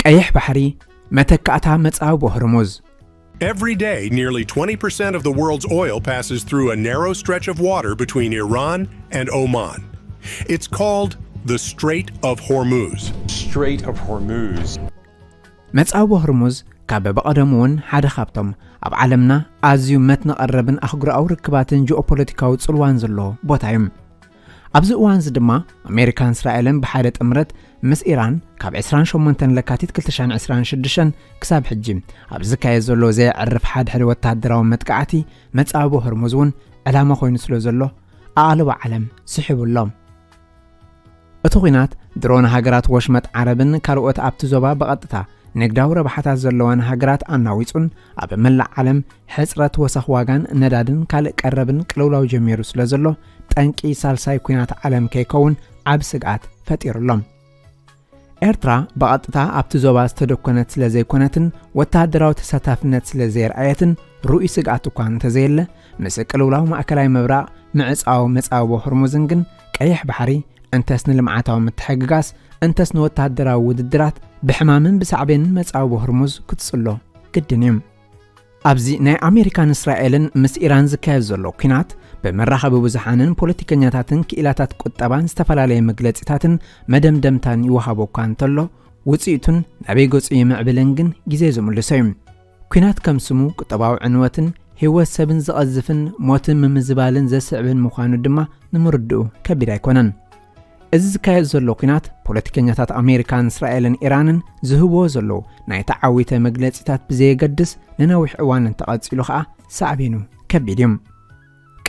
ቀይሕ ባሕሪ መተካእታ መጻብ ወህርሙዝ Every day, nearly 20% of the world's oil passes through a narrow stretch of water between Iran and Oman. It's called the Strait of Hormuz. Strait of Hormuz. መጻብ ወህርሙዝ ካብ በቀደሙን ሓደ ካብቶም ኣብ ዓለምና ኣዝዩ መትነቐረብን ኣህጉራዊ ርክባትን ጂኦፖለቲካዊ ጽልዋን ዘሎ ቦታ እዩ። ኣብዚ እዋን ድማ ኣሜሪካን እስራኤልን ብሓደ ጥምረት ምስ ኢራን ካብ 28 ለካቲት 2026 ክሳብ ሕጂ ኣብ ዝካየድ ዘሎ ዘዕርፍ ሓድሕድ ወታደራዊ መጥቃዕቲ መጻብ ወህርሙዝ እውን ዕላማ ኮይኑ ስለ ዘሎ ኣዓለዋ ዓለም ስሒቡሎም። እቲ ኩናት ድሮን ሃገራት ወሽመጥ ዓረብን ካልኦት ኣብቲ ዞባ በቐጥታ ንግዳዊ ረብሓታት ዘለወን ሃገራት ኣናዊጹን ኣብ መላእ ዓለም ሕጽረት ወሰኽ ዋጋን ነዳድን ካልእ ቀረብን ቅልውላው ጀሚሩ ስለ ዘሎ ጠንቂ ሳልሳይ ኩናት ዓለም ከይከውን ዓብ ስግኣት ፈጢሩሎም። ኤርትራ በቐጥታ ኣብቲ ዞባ ዝተደኮነት ስለ ዘይኮነትን ወታደራዊ ተሳታፍነት ስለ ዘይርኣየትን ሩኡይ ስግኣት እኳ እንተዘየለ ምስ ቅልውላው ማእከላዊ ምብራቕ ምዕጻዊ መጻብ ወህርሙዝን ግን ቀይሕ ባሕሪ እንተስ ንልምዓታዊ ምትሕግጋስ እንተስ ንወታደራዊ ውድድራት ብሕማምን ብሳዕቤንን መጻብ ወህርሙዝ ክትጽሎ ግድን እዩ። ኣብዚ ናይ ኣሜሪካን እስራኤልን ምስ ኢራን ዝካየድ ዘሎ ኩናት በመራኸቢ ብዙሓንን ፖለቲከኛታትን ክኢላታት ቁጠባን ዝተፈላለየ መግለጺታትን መደምደምታን ይወሃቦ እኳ እንተሎ ውጽኢቱን ናበይ ገጹ ይምዕብልን ግን ግዜ ዝምልሶ እዩ። ኩናት ከም ስሙ ቁጠባዊ ዕንወትን ህይወት ሰብን ዝቐዝፍን ሞትን ምምዝባልን ዘስዕብን ምዃኑ ድማ ንምርድኡ ከቢድ ኣይኮነን። እዚ ዝካየድ ዘሎ ኩናት ፖለቲከኛታት ኣሜሪካን እስራኤልን ኢራንን ዝህብዎ ዘለዉ ናይ ተዓዊተ መግለጺታት ብዘየገድስ ንነዊሕ እዋን እንተቐጺሉ ኸዓ ሳዕቤኑ ከቢድ እዩ።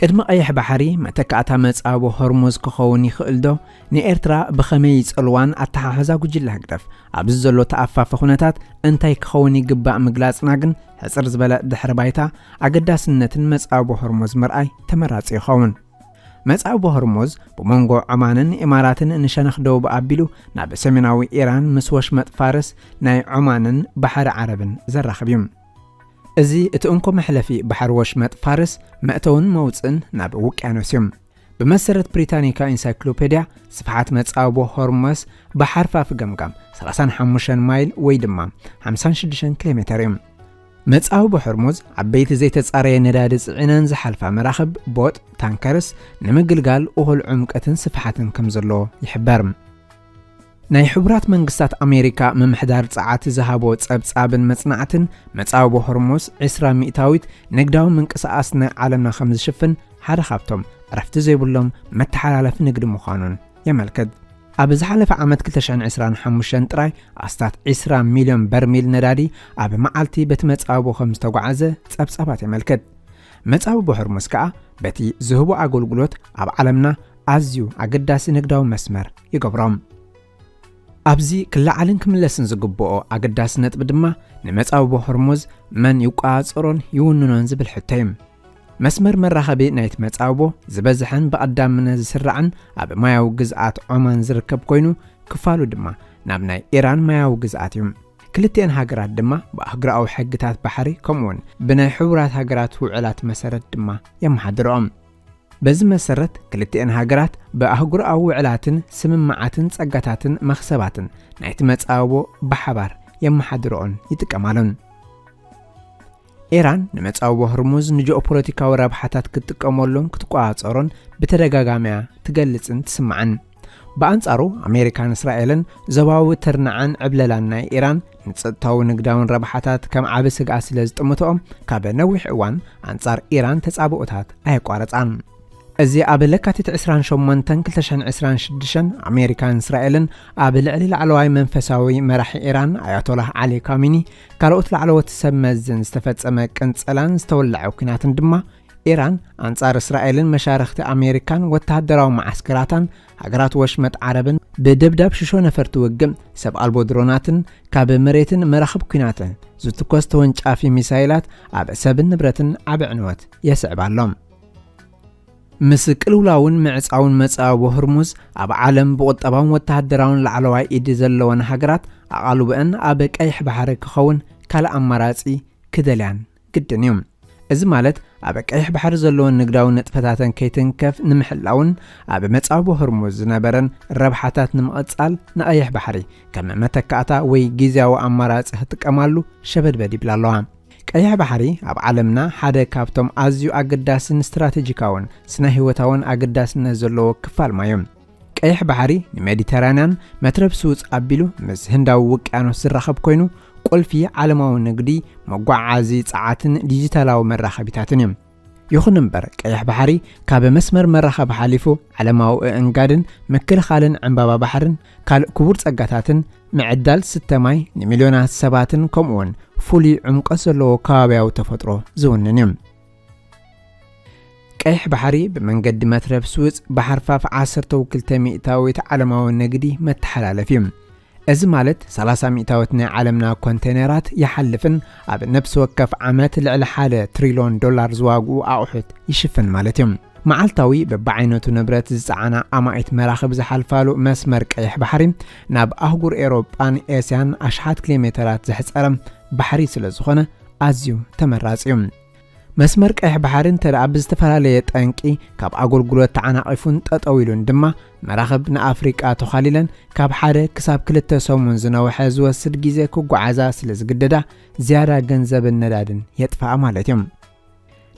ቅድሚ ቀይሕ ባሕሪ መተካእታ መጻብ ወህርሙዝ ክኸውን ይኽእል ዶ? ንኤርትራ ብኸመይ ይጸልዋን ኣተሓሕዛ ጉጅለ ህግደፍ ኣብዚ ዘሎ ተኣፋፈ ኩነታት እንታይ ክኸውን ይግባእ ምግላጽና ግን ሕጽር ዝበለ ድሕረ ባይታ ኣገዳስነትን መጻብ ወህርሙዝ ምርኣይ ተመራጺ ይኸውን። መጻብ ወህርሙዝ ብመንጎ ዑማንን ኢማራትን ንሸነኽ ደቡብ ኣቢሉ ናብ ሰሜናዊ ኢራን ምስ ወሽመጥ ፋርስ ናይ ዑማንን ባሕሪ ዓረብን ዘራኽብ እዩ። እዚ እቲ እንኮ መሕለፊ ባሕሪ ወሽመጥ ፋርስ መእተውን መውፅን ናብ ውቅያኖስ እዩ። ብመሰረት ብሪታኒካ ኢንሳይክሎፔድያ ስፍሓት መጻብ ወህርሙዝ ብሓርፋፍ ገምጋም 35 ማይል ወይ ድማ 56 ኪሎ ሜትር እዩ። መጻብ ወህርሙዝ ዓበይቲ ዘይተጻረየ ነዳዲ ጽዒነን ዝሓልፋ መራኽብ ቦጥ ታንከርስ ንምግልጋል እኹል ዑምቀትን ስፍሓትን ከም ዘለዎ ይሕበር። ናይ ሕቡራት መንግስታት ኣሜሪካ ምምሕዳር ጸዓቲ ዝሃቦ ጸብጻብን መጽናዕትን መጻብ ወህርሙዝ 20 ሚእታዊት ንግዳዊ ምንቅስቓስ ናይ ዓለምና ከም ዝሽፍን ሓደ ካብቶም ዕረፍቲ ዘይብሎም መተሓላለፊ ንግዲ ምዃኑን የመልክት። ኣብ ዝሓለፈ ዓመት 2025 ጥራይ ኣስታት 20 ሚልዮን በርሚል ነዳዲ ኣብ መዓልቲ በቲ መጻብ ከም ዝተጓዓዘ ጸብጻባት የመልክት። መጻብ ወህርሙዝ ከዓ በቲ ዝህቦ ኣገልግሎት ኣብ ዓለምና ኣዝዩ ኣገዳሲ ንግዳዊ መስመር ይገብሮም። ኣብዚ ክላዓልን ክምለስን ዝግብኦ ኣገዳሲ ነጥቢ ድማ ንመጻብ ወህርሙዝ መን ይቋጸሮን ይውንኖን ዝብል ሕቶ እዩ። መስመር መራኸቢ ናይቲ መጻብ ዝበዝሕን ብቐዳምነ ዝስራዕን ኣብ ማያዊ ግዝኣት ዑማን ዝርከብ ኮይኑ ክፋሉ ድማ ናብ ናይ ኢራን ማያዊ ግዝኣት እዩ። ክልቲአን ሃገራት ድማ ብኣህጉራዊ ሕግታት ባሕሪ ከምኡውን ብናይ ሕቡራት ሃገራት ውዕላት መሰረት ድማ የመሓድሮኦም። በዚ መሰረት ክልቲአን ሃገራት ብኣህጉራዊ ውዕላትን ስምምዓትን ጸጋታትን መኽሰባትን ናይቲ መጻብ ብሓባር የመሓድሮን ይጥቀማሉን። ኢራን ንመጻብ ወህርሙዝ ንጂኦፖለቲካዊ ረብሓታት ክትጥቀመሉን ክትቋጸሮን ብተደጋጋሚ ትገልጽን ትስምዓን። በኣንጻሩ ኣሜሪካን እስራኤልን ዞባዊ ትርናዓን ዕብለላን ናይ ኢራን ንጸጥታዊ ንግዳውን ረብሓታት ከም ዓቢ ስግኣት ስለ ዝጥምትኦም ካብ ነዊሕ እዋን ኣንጻር ኢራን ተጻብኦታት ኣየቋረጻን። እዚ ኣብ ለካቲት 28 2026 ኣሜሪካን እስራኤልን ኣብ ልዕሊ ላዕለዋይ መንፈሳዊ መራሒ ኢራን ኣያቶላህ ዓሊ ካሚኒ ካልኦት ላዕለዎት ሰብ መዝን ዝተፈጸመ ቅንጸላን ዝተወላዐ ኩናትን ድማ ኢራን ኣንጻር እስራኤልን መሻርክቲ ኣሜሪካን ወታደራዊ ማዓስከራታን ሃገራት ወሽመጥ ዓረብን ብደብዳብ ሽሾ ነፈርቲ ውግም ሰብ ኣልቦ ድሮናትን ካብ መሬትን መራኽብ ኩናትን ዝትኮስ ተወንጫፊ ሚሳይላት ኣብ ሰብን ንብረትን ዓብ ዕንወት የስዕባሎም። ምስ ቅልውላውን ምዕጻውን መጻብ ወህርሙዝ ኣብ ዓለም ብቁጠባውን ወታደራውን ላዕለዋይ ኢድ ዘለወን ሃገራት ኣቓልብአን ኣብ ቀይሕ ባሕሪ ክኸውን ካልእ ኣማራጺ ክደልያን ግድን እዩ። እዚ ማለት ኣብ ቀይሕ ባሕሪ ዘለዎን ንግዳዊ ንጥፈታትን ከይትንከፍ ንምሕላውን ኣብ መጻጉዕ ሆርሙዝ ዝነበረን ረብሓታት ንምቕጻል ንቀይሕ ባሕሪ ከም መተካእታ ወይ ጊዜያዊ ኣማራጺ ክጥቀማሉ ሸበድበድ ይብላ ኣለዋ። ቀይሕ ባሕሪ ኣብ ዓለምና ሓደ ካብቶም ኣዝዩ ኣገዳስን ስትራቴጂካውን ስነ ህይወታውን ኣገዳስነት ዘለዎ ክፋል ማዮም። ቀይሕ ባሕሪ ንሜዲተራንያን መትረብ ስውፅ ኣቢሉ ምስ ህንዳዊ ውቅያኖስ ዝራኸብ ኮይኑ ቁልፊ ዓለማዊ ንግዲ መጓዓዚ ጸዓትን ዲጂታላዊ መራኸቢታትን እዮም። ይኹን እምበር ቀይሕ ባሕሪ ካብ መስመር መራኸቢ ሓሊፉ ዓለማዊ እንጋድን ምክልኻልን ዕምባባ ባሕርን ካልእ ክቡር ጸጋታትን ምዕዳል ስተማይ ንሚልዮናት ሰባትን ከምኡውን ፍሉይ ዕምቆት ዘለዎ ከባቢያዊ ተፈጥሮ ዝውንን እዮም። ቀይሕ ባሕሪ ብመንገዲ መትረብ ስውፅ ብሓርፋፍ 12 ሚእታዊት ዓለማዊ ንግዲ መተሓላለፍ እዩ። እዚ ማለት 30 ሚእታዊት ናይ ዓለምና ኮንቴነራት ይሓልፍን ኣብ ነፍሲ ወከፍ ዓመት ልዕሊ $1 ትሪልዮን ዝዋግኡ ኣቑሑት ይሽፍን ማለት እዩ። መዓልታዊ በብዓይነቱ ንብረት ዝፀዓና ኣማኢት መራኸቢ ዝሓልፋሉ መስመር ቀይሕ ባሕሪ ናብ ኣህጉር ኤውሮጳን ኤስያን ኣሽሓት ኪሎሜተራት ዝሕፀረ ባሕሪ ስለ ዝኾነ ኣዝዩ ተመራፂ እዩ። መስመር ቀይሕ ባሕሪ እንተደኣ ብዝተፈላለየ ጠንቂ ካብ ኣገልግሎት ተዓናቒፉን ጠጠው ኢሉን ድማ መራኸብ ንኣፍሪቃ ተኻሊለን ካብ 1 ክሳብ 2 ሰሙን ዝነውሐ ዝወስድ ግዜ ክጓዓዛ ስለ ዝግደዳ ዝያዳ ገንዘብን ነዳድን የጥፋኣ ማለት እዮም።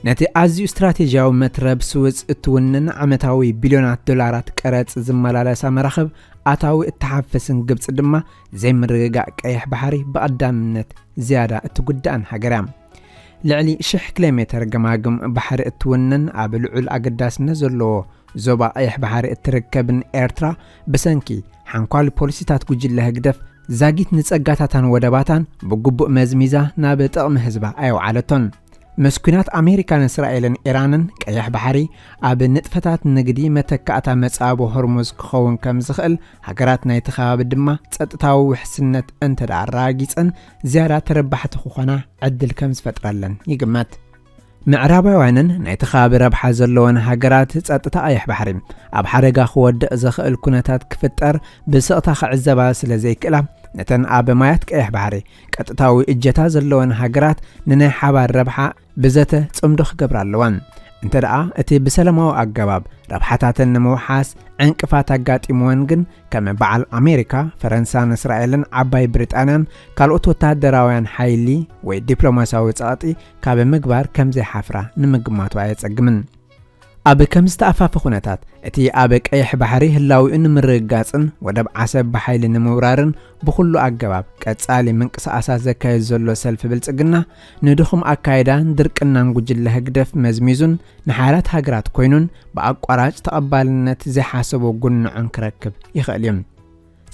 ነቲ ኣዝዩ ስትራቴጂያዊ መትረብ ስውፅ እትውንን ዓመታዊ ቢልዮናት ዶላራት ቀረጽ ዝመላለሳ መራኸብ ኣታዊ እተሓፈስን ግብፂ ድማ ዘይምርግጋእ ቀይሕ ባሕሪ ብቐዳምነት ዝያዳ እትጉዳእን ሃገር እያ። ልዕሊ 1000 ኪሎሜትር ገማግም ባሕሪ እትውንን ኣብ ልዑል ኣገዳስነት ዘለዎ ዞባ ቀይሕ ባሕሪ እትርከብን ኤርትራ ብሰንኪ ሓንኳል ፖሊሲታት ጉጅለ ህግደፍ ዛጊት ንጸጋታታን ወደባታን ብግቡእ መዝሚዛ ናብ ጥቕሚ ህዝባ ኣየውዓለቶን። መስኩናት ኣሜሪካን እስራኤልን ኢራንን ቀይሕ ባሕሪ ኣብ ንጥፈታት ንግዲ መተካእታ መጻጉዕ ሆርሙዝ ክኸውን ከም ዝኽእል ሃገራት ናይቲ ከባቢ ድማ ጸጥታዊ ውሕስነት እንተደኣ ኣራጊፀን ዝያዳ ተረባሕቲ ክኾና ዕድል ከም ዝፈጥረለን ይግመት። ምዕራባውያንን ናይቲ ከባቢ ረብሓ ዘለወን ሃገራት ጸጥታ ቀይሕ ባሕሪ ኣብ ሓደጋ ክወድቕ ዝኽእል ኩነታት ክፍጠር ብስቕታ ክዕዘባ ስለ ዘይክእላ ነተን ኣብ ማያት ቀይሕ ባሕሪ ቀጥታዊ እጀታ ዘለወን ሃገራት ንናይ ሓባር ረብሓ ብዘተ ጽምዶ ክገብራ ኣለዋን። እንተደኣ እቲ ብሰላማዊ ኣገባብ ረብሓታትን ንምውሓስ ዕንቅፋት ኣጋጢምወን ግን ከም በዓል ኣሜሪካ፣ ፈረንሳን እስራኤልን ዓባይ ብሪጣንያን ካልኦት ወታደራውያን ሓይሊ ወይ ዲፕሎማሲያዊ ጸቕጢ ካብ ምግባር ከም ዘይሓፍራ ንምግማቱ ኣየጸግምን። ኣብ ከም ዝተኣፋፈ ኩነታት እቲ ኣብ ቀይሕ ባሕሪ ህላዊኡ ንምርግጋጽን ወደብ ዓሰብ ብሓይሊ ንምውራርን ብኩሉ ኣገባብ ቀጻሊ ምንቅስቓሳት ዘካየድ ዘሎ ሰልፊ ብልጽግና ንድኹም ኣካይዳን ድርቅናን ጉጅለ ህግደፍ መዝሚዙን ንሓያላት ሃገራት ኮይኑን ብኣቋራጭ ተቐባልነት ዘይሓሰቦ ጉንዑን ክረክብ ይኽእል እዩ።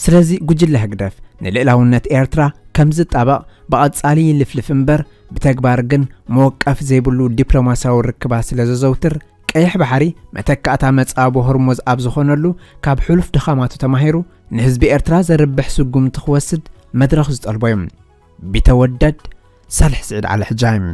ስለዚ ጉጅለ ህግደፍ ንልዕላውነት ኤርትራ ከም ዝጣበቕ ብቐጻሊ ይልፍልፍ እምበር ብተግባር ግን መወቀፍ ዘይብሉ ዲፕሎማሲያዊ ርክባት ስለ ዘዘውትር ቀይሕ ባሕሪ መተካእታ መጻጉዕ ሆርሙዝ ኣብ ዝኾነሉ ካብ ሕሉፍ ድኻማቱ ተማሂሩ ንህዝቢ ኤርትራ ዘርብሕ ስጉምቲ ክወስድ መድረኽ ዝጠልቦ እዮም። ቢተወደድ ሳልሕ ስዒድ ዓለ ሕጃይም